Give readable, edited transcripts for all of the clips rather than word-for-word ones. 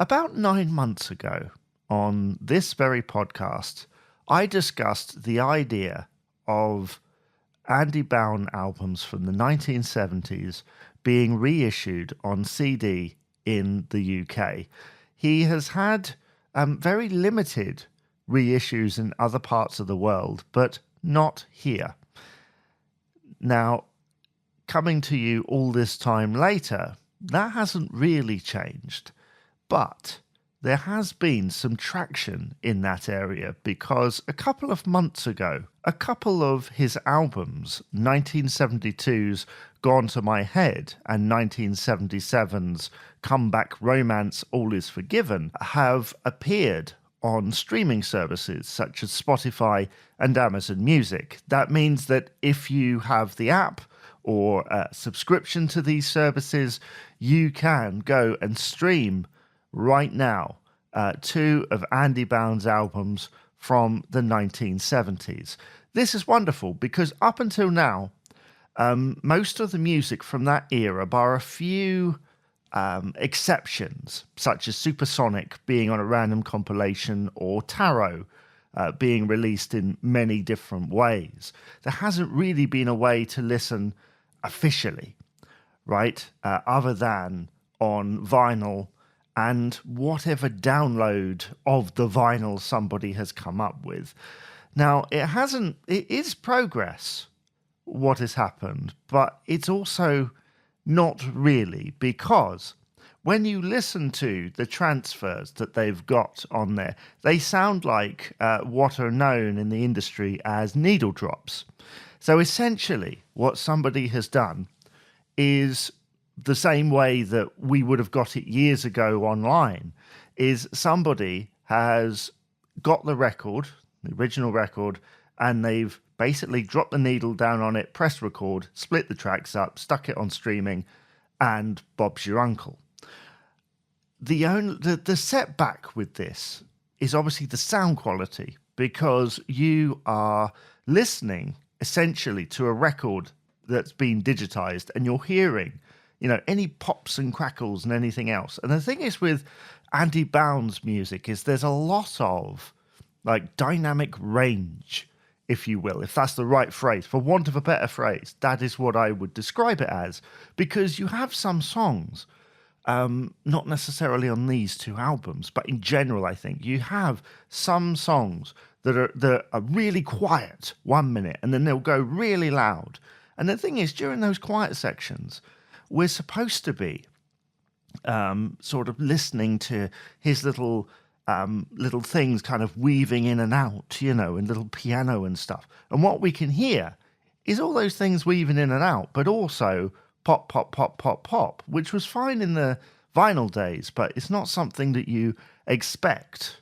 About 9 months ago, on this very podcast, I discussed the idea of Andy Bown albums from the 1970s being reissued on CD in the UK. He has had very limited reissues in other parts of the world, but not here. Now, coming to you all this time later, that hasn't really changed. But there has been some traction in that area because a couple of months ago, a couple of his albums, 1972's Gone to My Head and 1977's Comeback Romance All Is Forgiven, have appeared on streaming services such as Spotify and Amazon Music. That means that if you have the app or a subscription to these services, you can go and stream right now two of Andy Bown's albums from the 1970s. This is wonderful because up until now, most of the music from that era, bar a few exceptions, such as Supersonic being on a random compilation or Tarot being released in many different ways, there hasn't really been a way to listen officially, right? Other than on vinyl and whatever download of the vinyl somebody has come up with. Now, it is progress, what has happened, but it's also not really, because when you listen to the transfers that they've got on there, they sound like what are known in the industry as needle drops. So essentially, what somebody has done is the same way that we would have got it years ago online, is somebody has got the record, the original record, and they've basically dropped the needle down on it, pressed record, split the tracks up, stuck it on streaming, and Bob's your uncle. The setback with this is obviously the sound quality, because you are listening essentially to a record that's been digitized and you're hearing any pops and crackles and anything else. And the thing is with Andy Bown's music is there's a lot of like dynamic range, if you will, if that's the right phrase. For want of a better phrase, that is what I would describe it as. Because you have some songs, not necessarily on these two albums, but in general, I think, you have some songs that are really quiet 1 minute and then they'll go really loud. And the thing is, during those quiet sections, we're supposed to be sort of listening to his little things kind of weaving in and out, and little piano and stuff. And what we can hear is all those things weaving in and out, but also pop, pop, pop, pop, pop, which was fine in the vinyl days, but it's not something that you expect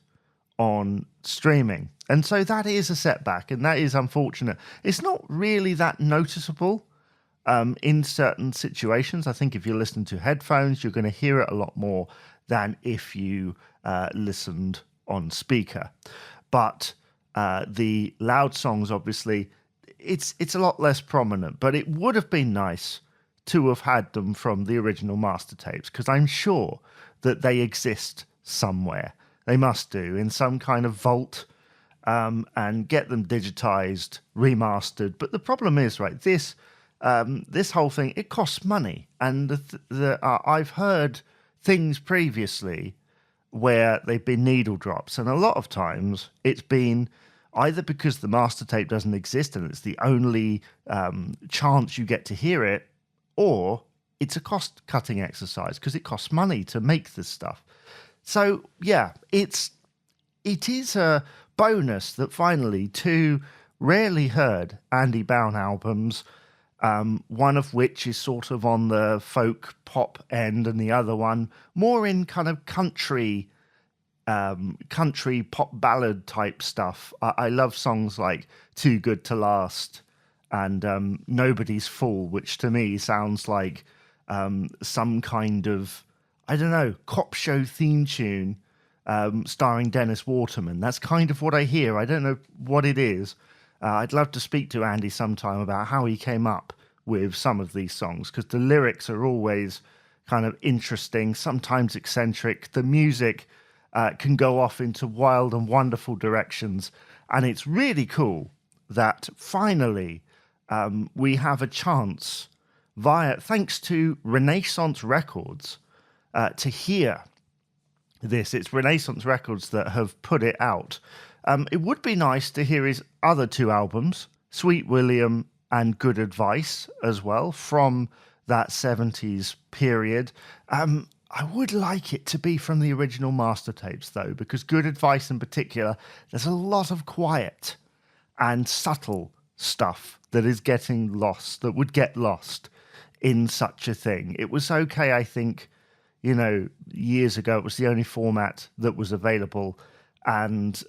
on streaming. And so that is a setback, and that is unfortunate. It's not really that noticeable in certain situations. I think if you're listening to headphones, you're going to hear it a lot more than if you listened on speaker. But the loud songs, obviously, it's a lot less prominent. But it would have been nice to have had them from the original master tapes, because I'm sure that they exist somewhere. They must do, in some kind of vault, and get them digitized, remastered. But the problem is, right, this whole thing, it costs money. And I've heard things previously where they've been needle drops. And a lot of times it's been either because the master tape doesn't exist and it's the only chance you get to hear it, or it's a cost-cutting exercise because it costs money to make this stuff. So, yeah, it is a bonus that finally two rarely heard Andy Bown albums, one of which is sort of on the folk pop end and the other one more in kind of country pop ballad type stuff. I love songs like Too Good to Last and Nobody's Fool, which to me sounds like some kind of, I don't know, cop show theme tune starring Dennis Waterman. That's kind of what I hear. I don't know what it is. I'd love to speak to Andy sometime about how he came up with some of these songs, because the lyrics are always kind of interesting, sometimes eccentric. The music can go off into wild and wonderful directions. And it's really cool that finally we have a chance thanks to Renaissance Records, to hear this. It's Renaissance Records that have put it out. It would be nice to hear his other 2 albums, Sweet William and Good Advice, as well, from that 70s period. I would like it to be from the original master tapes, though, because Good Advice in particular, there's a lot of quiet and subtle stuff that is getting lost, that would get lost in such a thing. It was okay, I think, years ago. It was the only format that was available. And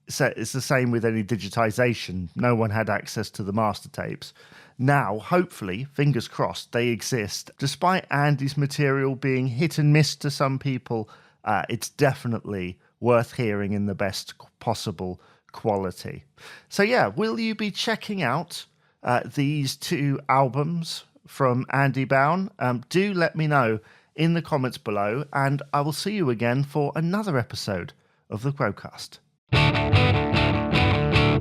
so it's the same with any digitization. No one had access to the master tapes. Now, hopefully, fingers crossed, they exist. Despite Andy's material being hit and miss to some people, it's definitely worth hearing in the best possible quality. So yeah, will you be checking out these 2 albums from Andy Bown? Do let me know in the comments below, and I will see you again for another episode of the Quo-Cast.